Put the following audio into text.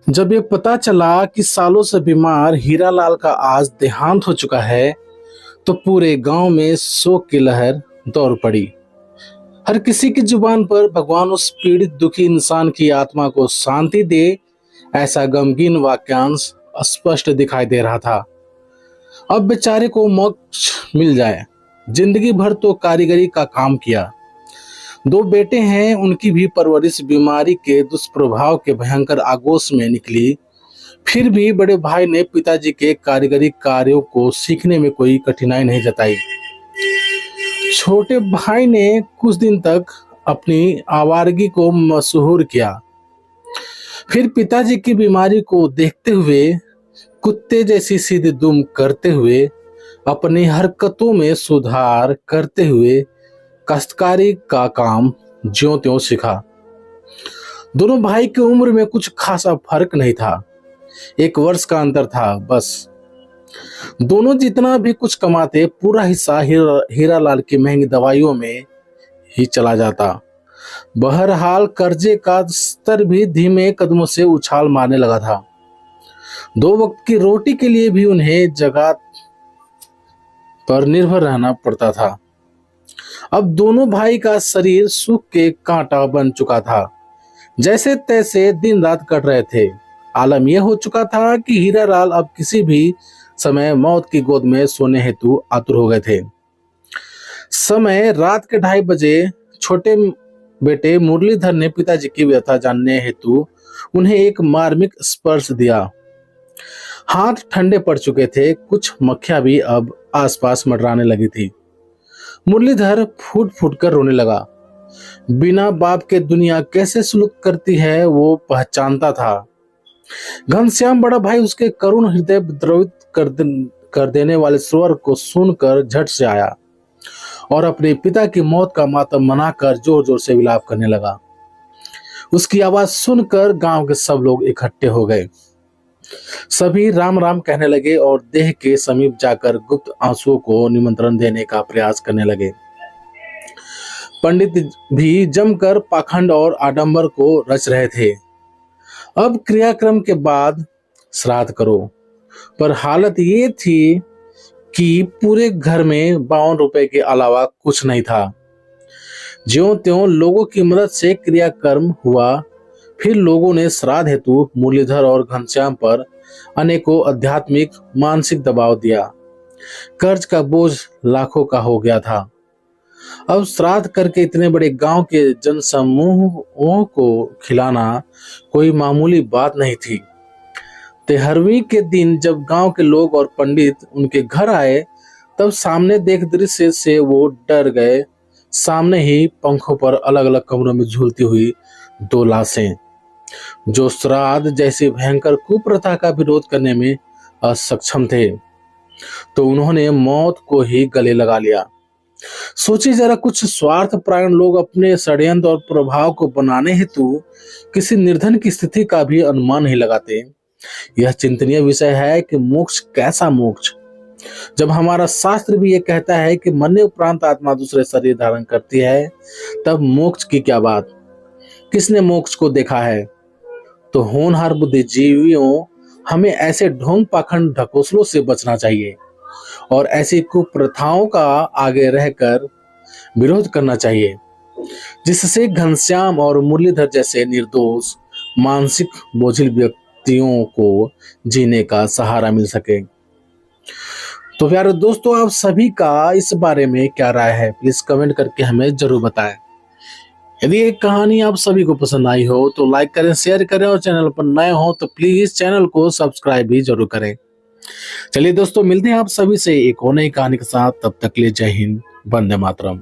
जब ये पता चला कि सालों से बीमार हीरालाल का आज देहांत हो चुका है, तो पूरे गांव में शोक की लहर दौड़ पड़ी। हर किसी की जुबान पर भगवान उस पीड़ित दुखी इंसान की आत्मा को शांति दे, ऐसा गमगीन वाक्यांश स्पष्ट दिखाई दे रहा था। अब बेचारे को मोक्ष मिल जाए। जिंदगी भर तो कारीगरी का काम किया। दो बेटे हैं, उनकी भी परवरिश बीमारी के दुष्प्रभाव के भयंकर आगोश में निकली। फिर भी बड़े भाई ने पिताजी के कारीगरी कार्यों को सीखने में कोई कठिनाई नहीं जताई। छोटे भाई ने कुछ दिन तक अपनी आवारगी को मशहूर किया। फिर पिताजी की बीमारी को देखते हुए, कुत्ते जैसी सीधी दुम करते हुए, अपनी हरकतों में सुधार करते हुए काश्तकारी का काम ज्यों त्यों सीखा। दोनों भाई की उम्र में कुछ खासा फर्क नहीं था, 1 वर्ष का अंतर था बस। दोनों जितना भी कुछ कमाते, पूरा हिस्सा हीरालाल की महंगी दवाइयों में ही चला जाता। बहरहाल कर्जे का स्तर भी धीमे कदमों से उछाल मारने लगा था। 2 वक्त की रोटी के लिए भी उन्हें जगह पर निर्भर रहना पड़ता था। अब दोनों भाई का शरीर सूख के कांटा बन चुका था। जैसे तैसे दिन रात कट रहे थे। आलम यह हो चुका था कि हीरालाल अब किसी भी समय मौत की गोद में सोने हेतु आतुर हो गए थे। समय रात के 2:30 बजे छोटे बेटे मुरलीधर ने पिताजी की व्यथा जानने हेतु उन्हें एक मार्मिक स्पर्श दिया। हाथ ठंडे पड़ चुके थे, कुछ मक्खियां भी अब आसपास मंडराने लगी थी। मुरलीधर फूट फूट कर रोने लगा। बिना बाप के दुनिया कैसे सुलूक करती है वो पहचानता था। घनश्याम बड़ा भाई उसके करुण हृदय द्रवित कर देने वाले स्वर को सुनकर झट से आया और अपने पिता की मौत का मातम मनाकर जोर जोर से विलाप करने लगा। उसकी आवाज सुनकर गांव के सब लोग इकट्ठे हो गए। सभी राम राम कहने लगे और देह के समीप जाकर गुप्त आंसुओं को निमंत्रण देने का प्रयास करने लगे। पंडित भी जमकर पाखंड और आडंबर को रच रहे थे। अब क्रियाक्रम के बाद श्राद्ध करो, पर हालत ये थी कि पूरे घर में 52 रुपए के अलावा कुछ नहीं था। ज्यों त्यों लोगों की मदद से क्रियाक्रम हुआ। फिर लोगों ने श्राद्ध हेतु मुरलीधर और घनश्याम पर अनेकों आध्यात्मिक मानसिक दबाव दिया। कर्ज का बोझ लाखों का हो गया था। अब श्राद्ध करके इतने बड़े गांव के जनसमूहों को खिलाना कोई मामूली बात नहीं थी। 13वीं के दिन जब गांव के लोग और पंडित उनके घर आए, तब सामने देख दृश्य से वो डर गए। सामने ही पंखों पर अलग अलग कमरों में झूलती हुई 2 लाशें, जो श्राद्ध जैसी भयंकर कुप्रथा का विरोध करने में असक्षम थे, तो उन्होंने मौत को ही गले लगा लिया। सोचिए जरा, कुछ स्वार्थ परायण लोग अपने षड्यंत्र और प्रभाव को बनाने हेतु किसी निर्धन की स्थिति का भी अनुमान नहीं लगाते। यह चिंतनीय विषय है कि मोक्ष कैसा मोक्ष, जब हमारा शास्त्र भी ये कहता है कि मरने उपरांत आत्मा दूसरे शरीर धारण करती है, तब मोक्ष की क्या बात। किसने मोक्ष को देखा है? तो होनहार बुद्धिजीवियों, हमें ऐसे ढोंग पाखंड ढकोसलों से बचना चाहिए और ऐसी कुप्रथाओं का आगे रहकर विरोध करना चाहिए, जिससे घनश्याम और मुरलीधर जैसे निर्दोष मानसिक बोझिल व्यक्तियों को जीने का सहारा मिल सके। तो प्यारे दोस्तों, आप सभी का इस बारे में क्या राय है, प्लीज कमेंट करके हमें जरूर बताएं। यदि ये कहानी आप सभी को पसंद आई हो तो लाइक करें, शेयर करें और चैनल पर नए हो तो प्लीज चैनल को सब्सक्राइब भी जरूर करें। चलिए दोस्तों, मिलते हैं आप सभी से एक और नई कहानी के साथ। तब तक के लिए जय हिंद, वंदे मातरम।